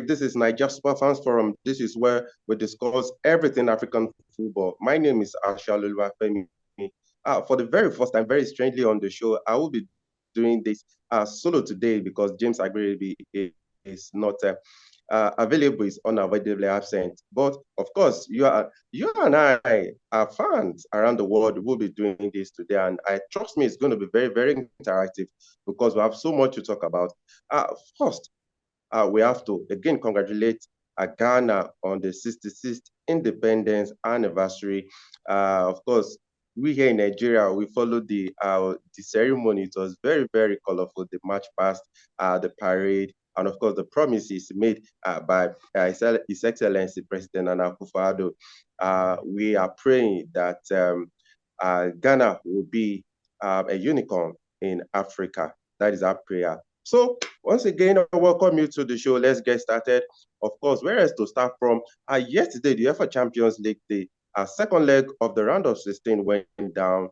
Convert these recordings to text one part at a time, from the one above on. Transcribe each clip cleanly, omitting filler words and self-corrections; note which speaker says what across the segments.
Speaker 1: This is Niger Super Fans Forum. This is where we discuss everything African football. My name is Ashalulwa Femi. For the very first time, very strangely on the show, I will be doing this solo today because James Agreebi is not available, is unavoidably absent. But of course, you and I are fans around the world will be doing this today, and I trust me, it's going to be very, very interactive because we have so much to talk about. First, we have to again congratulate Ghana on the 66th independence anniversary. Of course, we here in Nigeria, we followed the ceremony. It was very, very colorful. The march past, the parade, and of course the promises made by His Excellency President Nana Akufo-Addo. We are praying that Ghana will be a unicorn in Africa. That is our prayer. So once again, I welcome you to the show. Let's get started. Of course, where else to start from? Yesterday, the UEFA Champions League, the second leg of the round of 16 went down.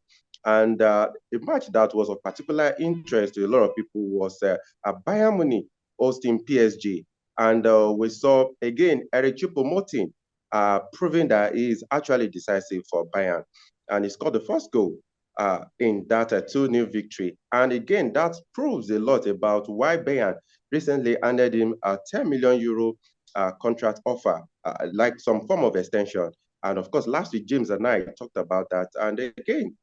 Speaker 1: And a match that was of particular interest to a lot of people was Bayern Munich hosting PSG. And we saw, again, Eric Choupo-Moting proving that he is actually decisive for Bayern. And he scored the first goal in that 2-0 victory. And again, that proves a lot about why Bayern recently handed him a 10 million euro contract offer, like some form of extension. And of course, last week, James and I talked about that. And again,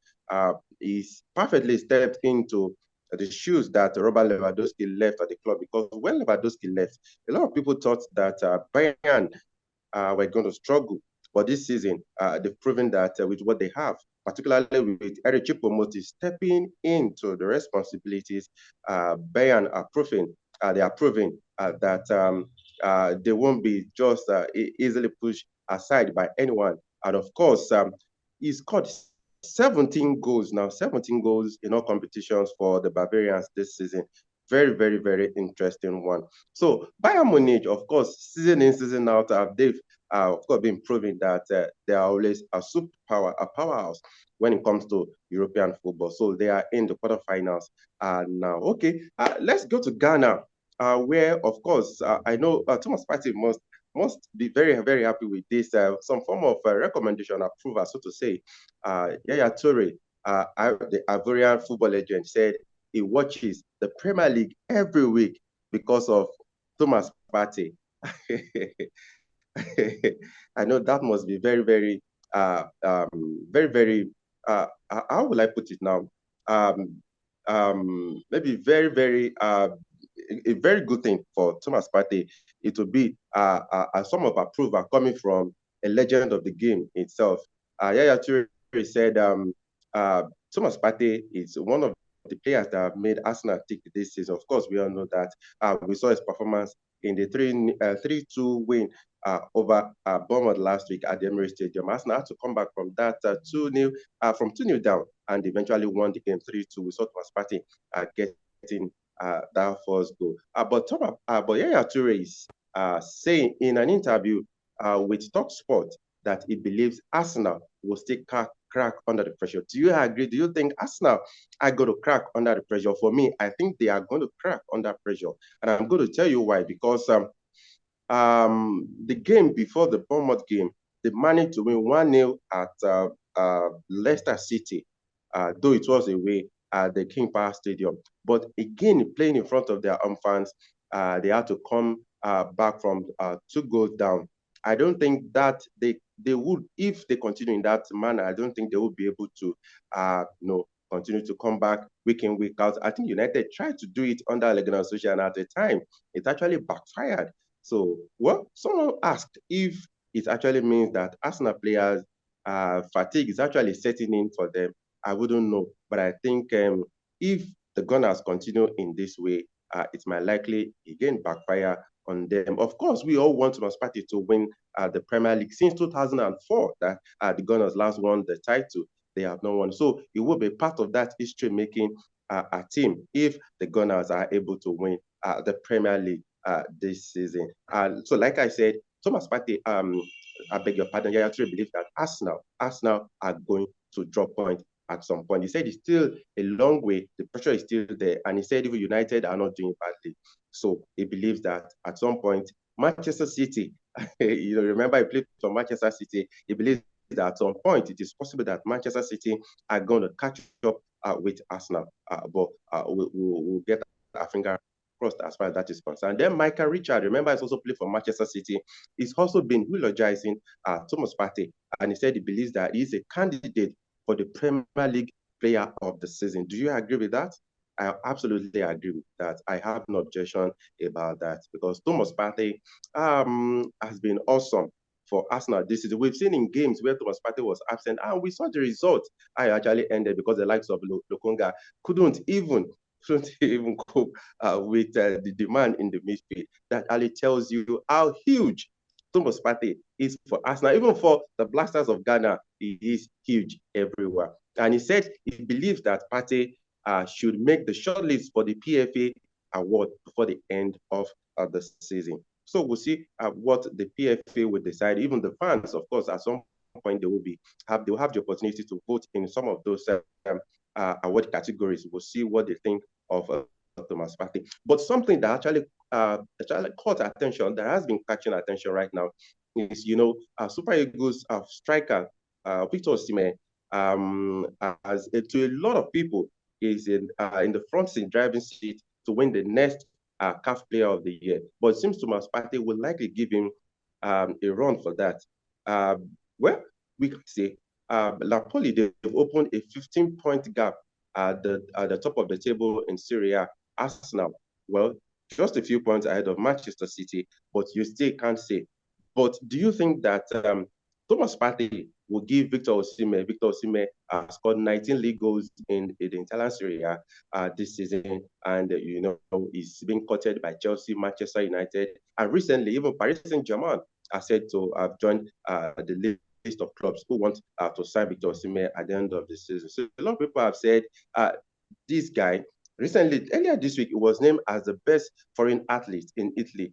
Speaker 1: he's perfectly stepped into the shoes that Robert Lewandowski left at the club, because when Lewandowski left, a lot of people thought that Bayern were going to struggle. But this season, they've proven that with what they have, particularly with Eric Choupo-Moting stepping into the responsibilities, Bayern are proving that they won't be just easily pushed aside by anyone. And of course, he scored 17 goals now, 17 goals in all competitions for the Bavarians this season. Very, very, very interesting one. So Bayern Munich, of course, season in, season out, they've of course been proving that they are always a superpower, a powerhouse when it comes to European football. So they are in the quarterfinals now. Okay, let's go to Ghana, where of course I know Thomas Partey must be very, very happy with this. Some form of recommendation, approval, so to say. Yaya Toure, the Ivorian football legend, said he watches the Premier League every week because of Thomas Partey. I know that must be very, very, very, very, how will I put it now? Maybe very, very, a very good thing for Thomas Partey. It would be a sum of approval coming from a legend of the game itself. Yaya Toure said Thomas Partey is one of the players that have made Arsenal tick this season. Of course, we all know that. We saw his performance in the 3-2 win over Bournemouth last week at the Emirates Stadium. Arsenal had to come back from that 2-0 from 2-0 down and eventually won the game 3-2. We saw Thomas Partey getting that first goal. But Yaya Toure is saying in an interview with TalkSport that he believes Arsenal will still crack under the pressure. Do you agree? Do you think Arsenal are going to crack under the pressure? For me, I think they are going to crack under pressure. And I'm going to tell you why. Because the game before the Bournemouth game, they managed to win 1-0 at Leicester City, though it was away at the King Power Stadium. But again, playing in front of their own fans, they had to come back from 2 goals down. I don't think that they would, if they continue in that manner, I don't think they will be able to continue to come back week in, week out. I think United tried to do it under Ole Gunnar Solskjaer, and at the time, it actually backfired. So, well, someone asked if it actually means that Arsenal players' fatigue is actually setting in for them. I wouldn't know. But I think if the Gunners continue in this way, it might likely, again, backfire on them. Of course, we all want Thomas Partey to win the Premier League. Since 2004, that the Gunners last won the title, they have not won. So it will be part of that history-making a team if the Gunners are able to win the Premier League this season. So like I said, Thomas Partey, I beg your pardon, I actually believe that Arsenal are going to drop point at some point. He said it's still a long way, the pressure is still there, and he said even United are not doing badly. So he believes that at some point, Manchester City, remember he played for Manchester City. He believes that at some point it is possible that Manchester City are going to catch up with Arsenal. But we'll get our finger crossed as far as that is concerned. Then Michael Richard, remember, he's also played for Manchester City. He's also been eulogizing Thomas Partey, and he said he believes that he's a candidate for the Premier League Player of the Season. Do you agree with that? I absolutely agree with that. I have no objection about that because Thomas Partey has been awesome for Arsenal this season. We've seen in games where Thomas Partey was absent, and we saw the result. I actually ended because the likes of Lokonga couldn't even cope with the demand in the midfield. That only tells you how huge Thomas Partey is for Arsenal. Even for the Blasters of Ghana, he is huge everywhere. And he said he believes that Partey should make the shortlist for the PFA award before the end of the season. So we'll see what the PFA will decide. Even the fans, of course, at some point they will have the opportunity to vote in some of those award categories. We'll see what they think of Thomas Partey. But something that actually caught attention, that has been catching attention right now, is Super Eagles striker Victor Osimhen, as to a lot of people, is in the front seat, driving seat to win the next CAF Player of the Year. But it seems Thomas Partey will likely give him a run for that. Well, we could say Napoli, they've opened a 15-point gap at the top of the table in Serie A. Arsenal, well, just a few points ahead of Manchester City, but you still can't say. But do you think that Thomas Partey will give Victor Osimhen? Victor Osimhen scored 19 league goals in the Italian Serie A this season, and he's being courted by Chelsea, Manchester United, and recently even Paris Saint-Germain are said to have joined the list of clubs who want to sign Victor Osimhen at the end of the season. So a lot of people have said this guy, earlier this week, he was named as the best foreign athlete in Italy,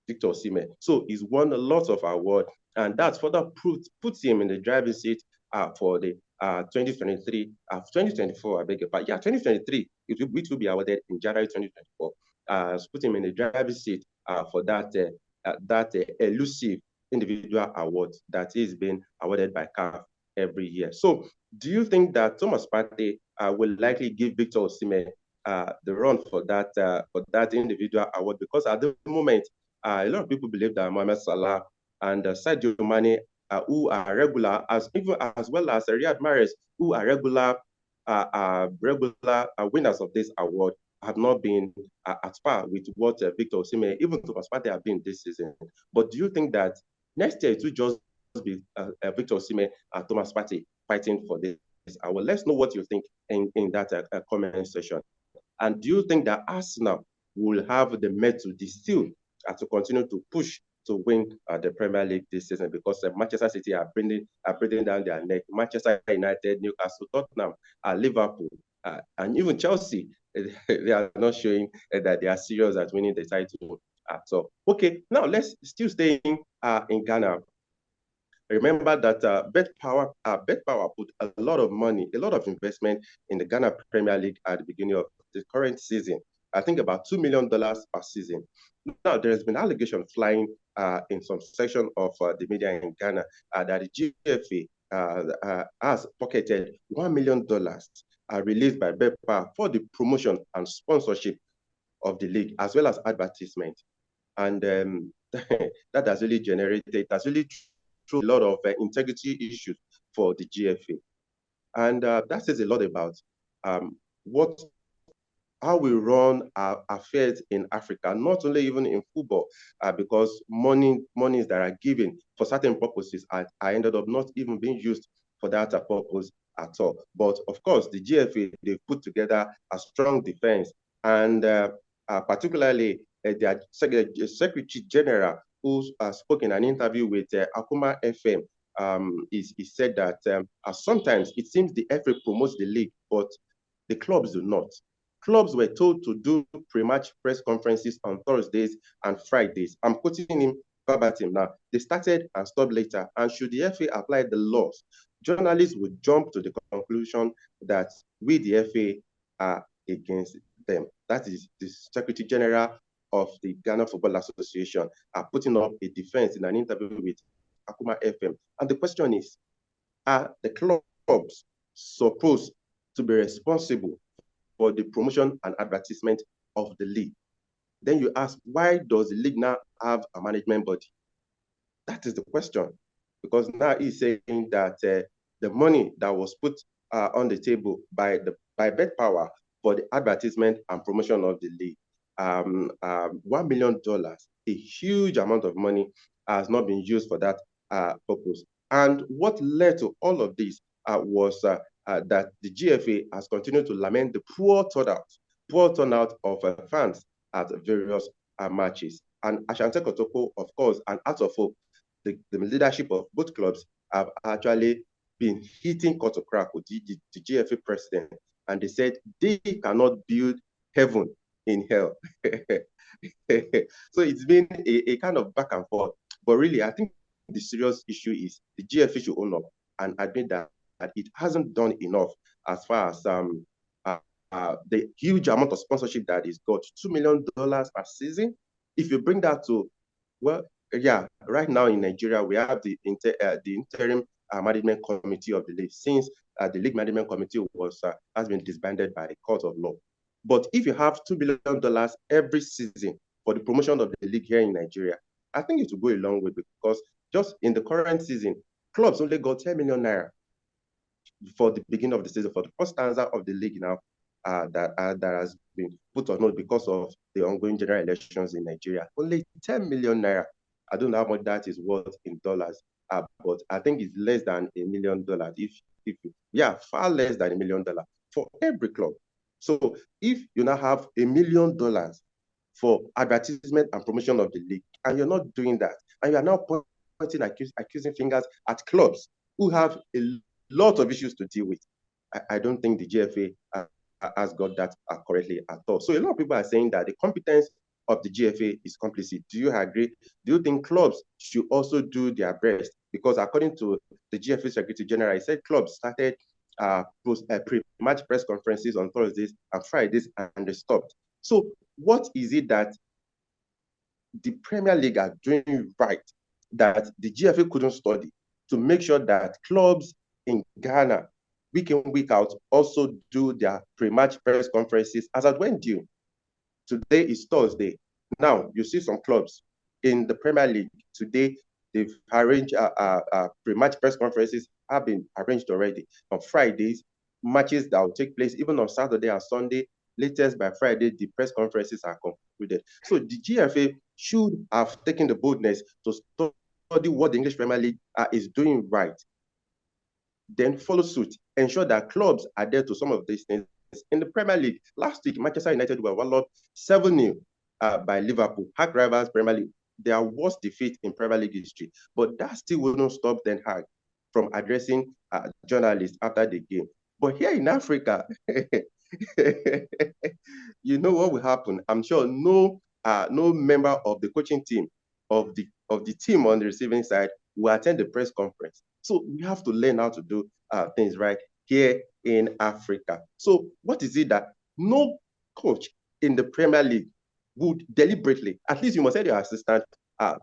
Speaker 1: Victor Osimhen. So he's won a lot of awards, and that's further puts him in the driving seat for the 2023, 2024, I beg your pardon. Yeah, 2023, which will be awarded in January 2024. Put him in the driving seat for that elusive individual award that is being awarded by CAF every year. So do you think that Thomas Partey will likely give Victor Osimhen the run for that individual award? Because at the moment, a lot of people believe that Mohamed Salah and Sadio Mane, who are regular, as well as Riyad Mahrez, who are regular winners of this award, have not been at par with what Victor Osimhen, even Thomas Partey, have been this season. But do you think that next year it will just be Victor Osimhen and Thomas Partey fighting for this award? Let's know what you think in that comment section. And do you think that Arsenal will have the metal still to continue to push to win the Premier League this season? Because Manchester City are breathing down their neck. Manchester United, Newcastle, Tottenham, Liverpool, and even Chelsea, they are not showing that they are serious at winning the title. So, okay, now let's still stay in Ghana. Remember that Bet Power put a lot of money, a lot of investment in the Ghana Premier League at the beginning of the current season. I think about $2 million per season. Now, there has been allegation flying in some section of the media in Ghana that the GFA has pocketed $1 million released by BEPA for the promotion and sponsorship of the league, as well as advertisement. And that has really through a lot of integrity issues for the GFA. And that says a lot about how we run our affairs in Africa, not only even in football, because monies that are given for certain purposes are ended up not even being used for that purpose at all. But of course, the GFA, they've put together a strong defense, and particularly their Secretary General, who spoke in an interview with Akuma FM, he said that sometimes it seems the FA promotes the league, but the clubs do not. Clubs were told to do pre-match press conferences on Thursdays and Fridays. I'm quoting him verbatim now. They started and stopped later. And should the FA apply the laws, journalists would jump to the conclusion that we, the FA, are against them. That is the Secretary General of the Ghana Football Association are putting up a defense in an interview with Akuma FM. And the question is, are the clubs supposed to be responsible for the promotion and advertisement of the league? Then you ask, why does the league now have a management body? That is the question. Because now he's saying that the money that was put on the table by Bet Power for the advertisement and promotion of the league, $1 million, a huge amount of money, has not been used for that purpose. And what led to all of this was that the GFA has continued to lament the poor turnout of fans at various matches. And Asante Kotoko, of course, and out of hope, the leadership of both clubs have actually been hitting cut to crack with the GFA president, and they said they cannot build heaven in hell. So it's been a kind of back and forth. But really, I think the serious issue is the GFA should own up and admit that it hasn't done enough as far as the huge amount of sponsorship that it's got, $2 million per season. If you bring that to, well, yeah, right now in Nigeria, we have the interim management committee of the league, since the league management committee has been disbanded by the court of law. But if you have $2 billion every season for the promotion of the league here in Nigeria, I think it will go a long way, because just in the current season, clubs only got 10 million naira for the beginning of the season, for the first stanza of the league now, that has been put on hold because of the ongoing general elections in Nigeria. Only 10 million naira. I don't know how much that is worth in dollars, but I think it's less than $1 million. Far less than $1 million for every club. So if you now have $1 million for advertisement and promotion of the league, and you're not doing that, and you are now pointing accusing fingers at clubs who have a lot of issues to deal with, I don't think the GFA has got that correctly at all. So a lot of people are saying that the competence of the GFA is complicit. Do you agree? Do you think clubs should also do their best? Because according to the GFA Secretary General, he said clubs started pre-match press conferences on Thursdays and Fridays, and they stopped. So what is it that the Premier League are doing right that the GFA couldn't study to make sure that clubs in Ghana, week in, week out, also do their pre-match press conferences as at when due? Today is Thursday. Now, you see some clubs in the Premier League today, they've arranged pre-match press conferences have been arranged already on Fridays, matches that will take place even on Saturday and Sunday. Latest by Friday, the press conferences are concluded. So the GFA should have taken the boldness to study what the English Premier League is doing right, then follow suit, ensure that clubs adhere to some of these things. In the Premier League, last week, Manchester United were walloped 7-0 by Liverpool, hard rivals Premier League, their worst defeat in Premier League history. But that still will not stop Den Haag from addressing journalists after the game. But here in Africa, you know what will happen? I'm sure no member of the coaching team of the team on the receiving side will attend the press conference. So we have to learn how to do things right here in Africa. So what is it that no coach in the Premier League would deliberately, at least you must send your assistant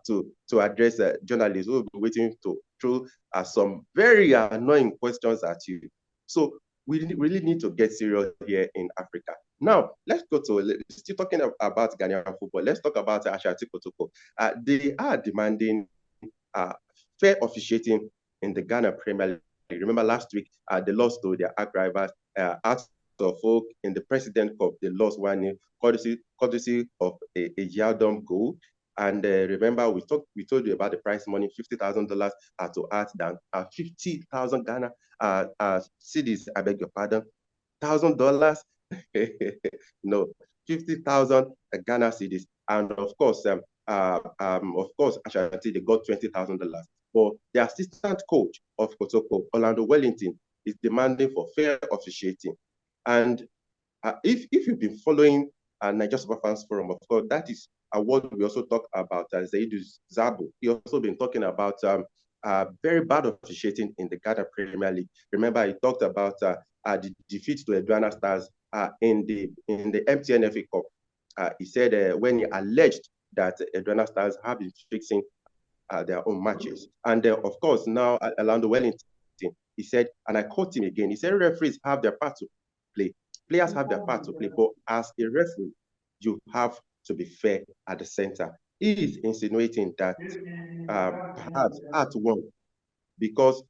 Speaker 1: to address journalists who will be waiting to throw some very annoying questions at you. So we really need to get serious here in Africa. Now, let's go to, still talking about Ghanaian football, let's talk about Asante Kotoko. They are demanding fair officiating in the Ghana Premier League. Remember last week, they lost to their arch rivals out of Folk in the President Cup. They lost 1-0, courtesy of a Yaldom goal. And remember, we told you about the prize money, $50,000 to add than 50,000 Ghana cedis. I beg your pardon, $1,000. No, 50,000 Ghana cedis. And of course, Ashanti, they got $20,000. But the assistant coach of Kotoko, Orlando Wellington, is demanding for fair officiating. And if you've been following Nigeria Super Fans Forum, of course, that is what we also talk about. Zaidu Zabo, he also been talking about very bad officiating in the Ghana Premier League. Remember, he talked about the defeat to Aduntera Stars in the MTN FA Cup. He said when he alleged that Aduntera Stars have been fixing their own matches. And of course, now Orlando Wellington, he said, and I quote him again, he said, referees have their part to play. Players have their part to play, but as a referee, you have to be fair at the center. He is insinuating that perhaps at one, because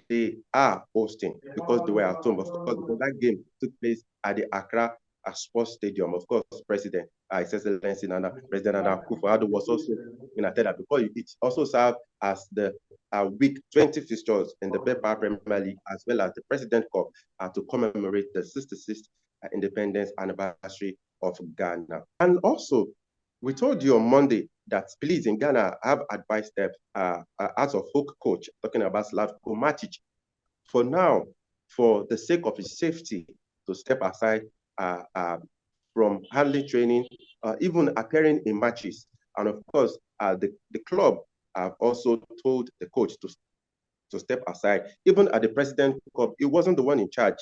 Speaker 1: they are hosting, because they were at home, of course, because that game took place at the Accra Sports Stadium. Of course, President His Excellency President Nana Akufo-Addo was also in attendance because it also served as the week 20 fixtures in the Pepper Premier League, as well as the President Cup to commemorate the 66th independence anniversary of Ghana. And also, we told you on Monday that please in Ghana have advised them as a folk coach, talking about Slavko Matic, for now, for the sake of his safety, to step aside from handling training, even appearing in matches. And of course, the club have also told the coach to step aside. Even at the President Cup, he wasn't the one in charge.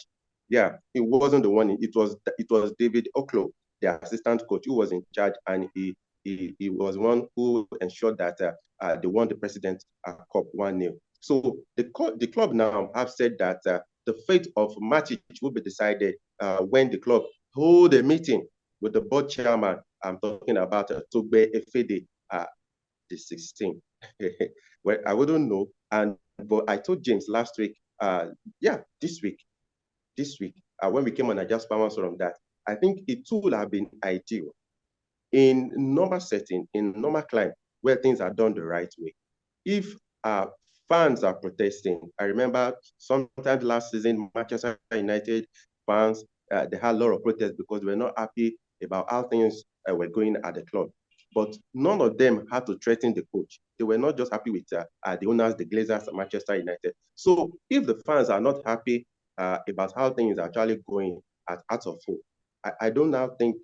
Speaker 1: Yeah, it wasn't the one. It was David Oklo, the assistant coach, who was in charge, and he was one who ensured that they won the President Cup 1-0. So the club now have said that the fate of Matic will be decided when the club hold a meeting with the board chairman. I'm talking about Togbe Efede, the 16th. Well, I wouldn't know, but I told James last week, this week, when we came on, I just found from that. I think it would have been ideal in normal setting, in normal climate, where things are done the right way. If fans are protesting, I remember sometimes last season, Manchester United fans, they had a lot of protests because they were not happy about how things were going at the club. But none of them had to threaten the coach. They were not just happy with the owners, the Glazers, and Manchester United. So if the fans are not happy about how things are actually going at of hope, I don't now think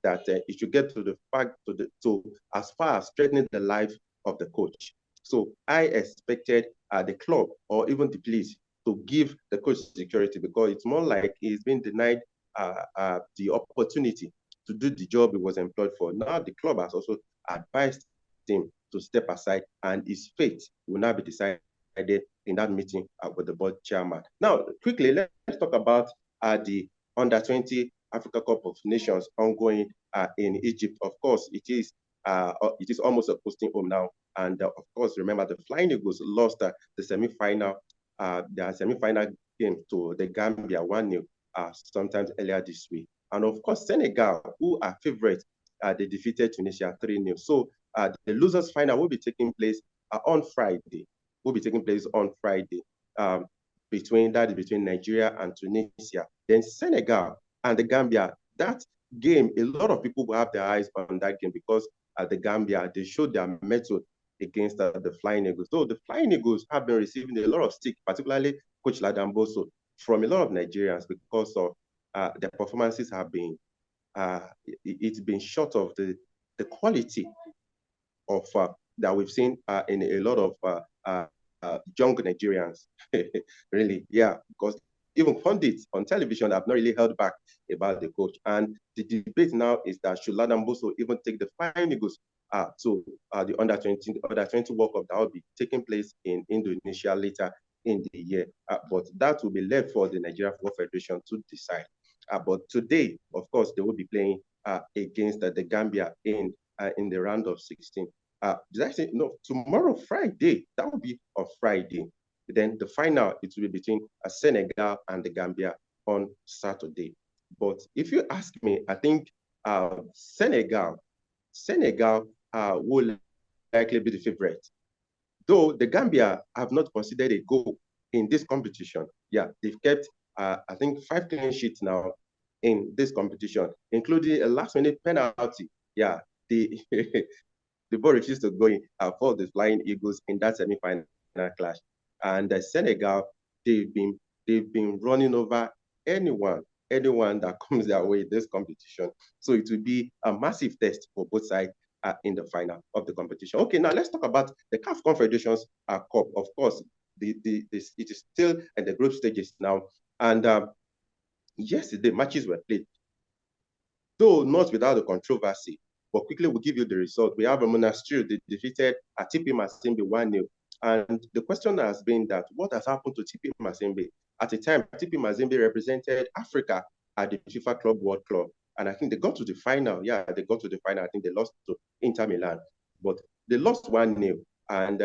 Speaker 1: that it should get to the fact to as far as threatening the life of the coach. So I expected the club or even the police to give the coach security, because it's more like he's been denied the opportunity to do the job he was employed for. Now the club has also advised him to step aside, and his fate will now be decided in that meeting with the board chairman. Now, quickly, let's talk about the Under-20 Africa Cup of Nations ongoing in Egypt. Of course, it is almost a posting home now. And of course, remember the Flying Eagles lost the semi-final game to the Gambia 1-0 sometimes earlier this week. And of course, Senegal, who are favorites, they defeated Tunisia 3-0. So the losers final will be taking place on Friday. Between Nigeria and Tunisia. Then Senegal and the Gambia. That game, a lot of people will have their eyes on that game, because the Gambia, they showed their mettle against the Flying Eagles. So the Flying Eagles have been receiving a lot of stick, particularly Coach Ladamboso, from a lot of Nigerians, because of their performances have been, it's been short of the quality of that we've seen in a lot of young Nigerians. Really, yeah, because even pundits on television have not really held back about the coach. And the debate now is that should Ladamboso even take the Flying Eagles to the under-20 World Cup that will be taking place in Indonesia later in the year. But that will be left for the Nigeria Football Federation to decide. But today, of course, they will be playing against the Gambia in the round of 16. Did I say no? Tomorrow, Friday, that will be on Friday. Then the final, it will be between Senegal and the Gambia on Saturday. But if you ask me, I think Senegal will likely be the favorite. Though the Gambia have not considered a goal in this competition. Yeah, they've kept, I think, 5 clean sheets now in this competition, including a last-minute penalty. Yeah, the ball refused to go in for the Flying Eagles in that semi-final clash. And Senegal, they've been running over anyone that comes their way in this competition. So it will be a massive test for both sides in the final of the competition. Okay, now let's talk about the CAF Confederations Cup. Of course, it is still in the group stages now. And yesterday, matches were played. though not without the controversy. But quickly, we'll give you the result. We have a Monastery. They defeated TP Mazembe 1-0. And the question has been that what has happened to TP Mazembe? At the time, TP Mazembe represented Africa at the FIFA Club World Club. And I think they got to the final. Yeah, they got to the final. I think they lost to Inter Milan. But they lost 1-0. And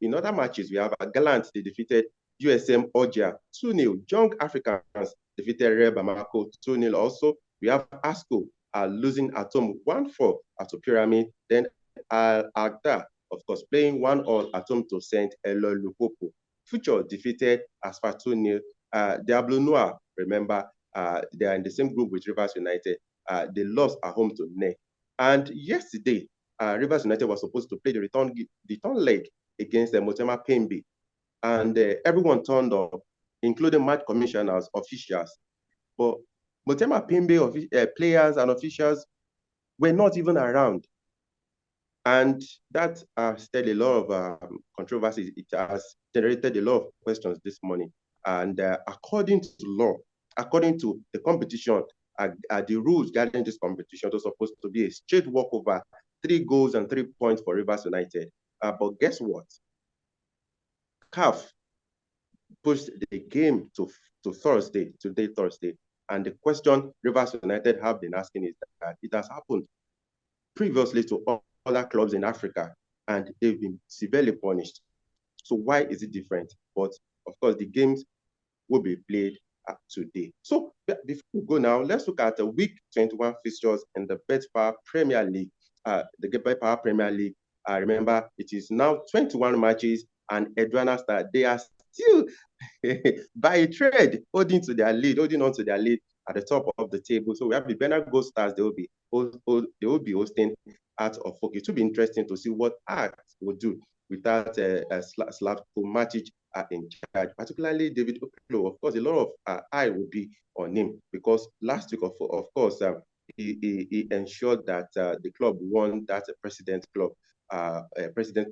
Speaker 1: in other matches, we have Gallant. They defeated USM Ogia 2-0. Young Africans defeated Real Bamako 2-0 also. We have ASCO losing Atom 1-4 at Pyramid. Then Agda, of course, playing 1-1 Atom to Saint Eloi Lupopo. Future defeated Asfa 2-0. Diablo Noir, remember, they are in the same group with Rivers United. They lost at home to NE. And yesterday, Rivers United was supposed to play the return leg against Motema Pembe. And everyone turned up, including match commissioners, officials. But Motema Pembe players and officials were not even around. And that stirred a lot of controversies. It has generated a lot of questions this morning. And according to law, according to the competition, the rules guiding this competition, it was supposed to be a straight walkover, 3 goals and 3 points for Rivers United. But guess what? CAF pushed the game to Thursday, today, Thursday. And the question Rivers United have been asking is that it has happened previously to other clubs in Africa, and they've been severely punished. So why is it different? But of course, the games will be played today. So before we go now, let's look at the week 21 fixtures in the betPawa Premier League. The betPawa Premier League, remember, it is now 21 matches, and Aduana Star, they are still by a thread holding on to their lead at the top of the table. So we have the Bernard Gold Stars. They will be hosting Art of Folk. It will be interesting to see what Art will do without Slavko Matic in charge, particularly David Oklo. Of course, a lot of eye will be on him because last week, of course, he ensured that the club won that President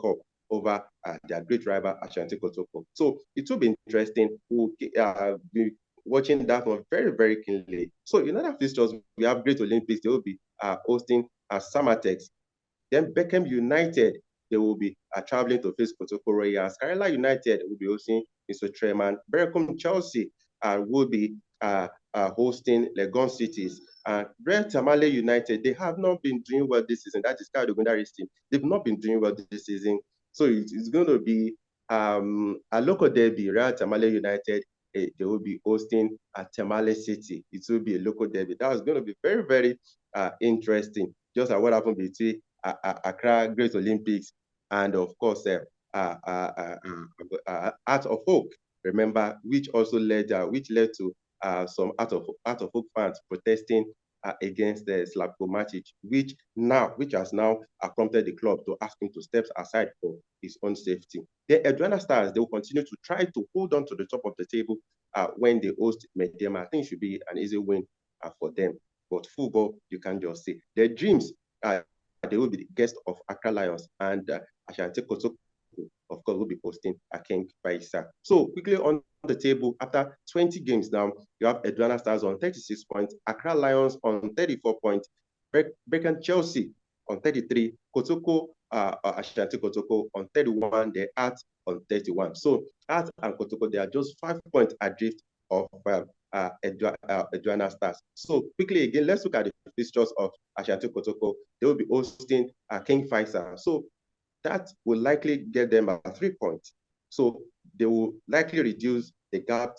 Speaker 1: Cup over their great rival Asante Kotoko. So it will be interesting. We'll be watching that one very, very keenly. So in other fixtures, we have Great Olympics. They will be hosting Samatex. Then Beckham United, they will be traveling to face Kotoko Royals. Kerala United will be hosting Mr. Treman. Berekum Chelsea will be hosting Legon Cities. Red Tamale United, they have not been doing well this season. That is Kadogunda's team. They've not been doing well this season. So it's going to be a local derby. Red Tamale United, they will be hosting Tamale City. It will be a local derby. That was going to be very, very interesting. Just like what happened between Accra Great Olympics and, of course, Art of Folk. Remember, which also led to some Art of Folk fans protesting against Slavko Matic, which has now prompted the club to ask him to step aside for his own safety. The Aduana Stars, they will continue to try to hold on to the top of the table when they host Medema. I think it should be an easy win for them. But football, you can't just say. Their dreams, they will be the guest of Accra Lions, and Asante Kotoko, of course, will be hosting King Faisal. So quickly on the table, after 20 games now, you have Aduana Stars on 36 points, Accra Lions on 34 points, Brecon Chelsea on 33, Kotoko, Ashanti Kotoko on 31, the Art on 31. So Art and Kotoko, they are just 5 points adrift of Aduana Stars. So quickly again, let's look at the fixtures of Ashanti Kotoko. They will be hosting King Faisal. So that will likely get them 3 points. So they will likely reduce the gap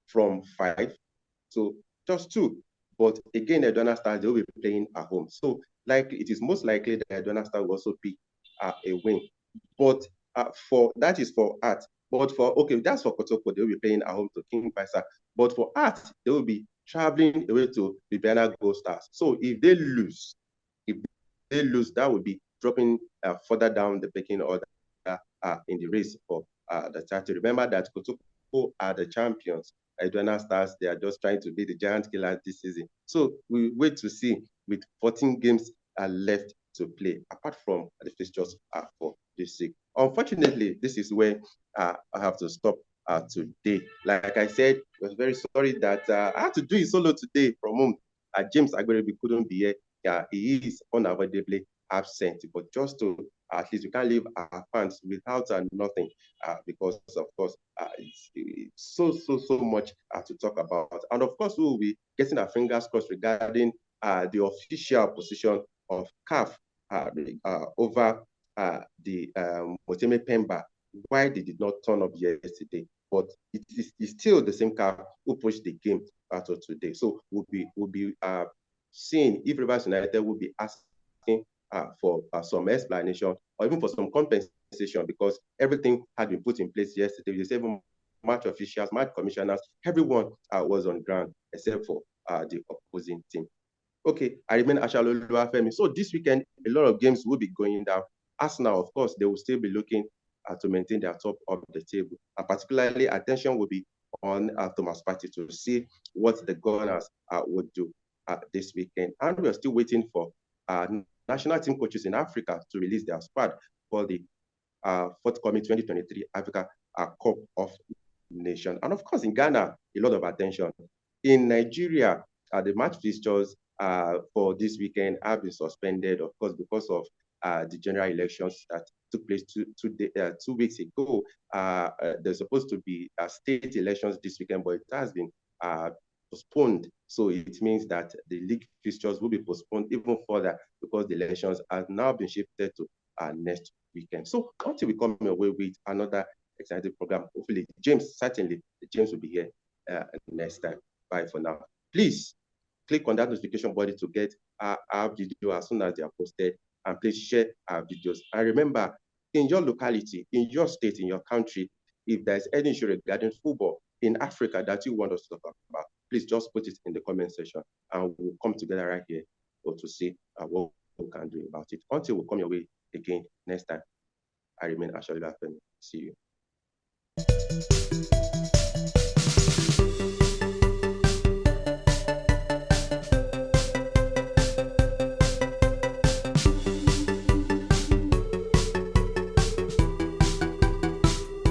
Speaker 1: from 5 to just 2. But again, the Aduana Stars, they will be playing at home. So it is most likely that Aduana Stars will also pick a win. But that is for Art. But that's for Kotoko. They will be playing at home to King Faisal. But for Art, they will be traveling away to the Bernard Gold Stars. So if they lose, that would be dropping further down the pecking order in the race for the title. Remember that Kotoko are the champions. Aduana Stars, they are just trying to be the giant killers this season. So we wait to see with 14 games left to play, apart from the fixtures for this week. Unfortunately, this is where I have to stop today. Like I said, I was very sorry that I had to do it solo today from home. James Agberebi couldn't be here. He is unavoidably absent, but just to at least we can't leave our fans without nothing, because of course it's so much to talk about, and of course we will be getting our fingers crossed regarding the official position of CAF over the Moteme Pemba, why they did not turn up yesterday. But it's still the same CAF who pushed the game to today. So we'll be seeing if Rivers United will be asking for some explanation or even for some compensation, because everything had been put in place yesterday. The seven match officials, match commissioners, everyone was on ground except for the opposing team. Okay, I remain Asalo Femi. So this weekend, a lot of games will be going down. Arsenal, of course, they will still be looking to maintain their top of the table. And particularly, attention will be on Thomas Partey to see what the Gunners would do this weekend. And we are still waiting for national team coaches in Africa to release their squad for the forthcoming 2023 Africa Cup of Nations. And of course, in Ghana, a lot of attention. In Nigeria, the match fixtures for this weekend have been suspended, of course, because of the general elections that took place 2 weeks ago. There's supposed to be state elections this weekend, but it has been postponed. So it means that the league fixtures will be postponed even further because the elections have now been shifted to next weekend. So until we come away with another exciting program, hopefully James will be here next time. Bye for now. Please click on that notification button to get our video as soon as they are posted, and please share our videos. And remember, in your locality, in your state, in your country, if there's any issue regarding football in Africa that you want us to talk about, please just put it in the comment section and we'll come together right here to see what we can do about it. Until we come your way again next time, I remain Asha. See you.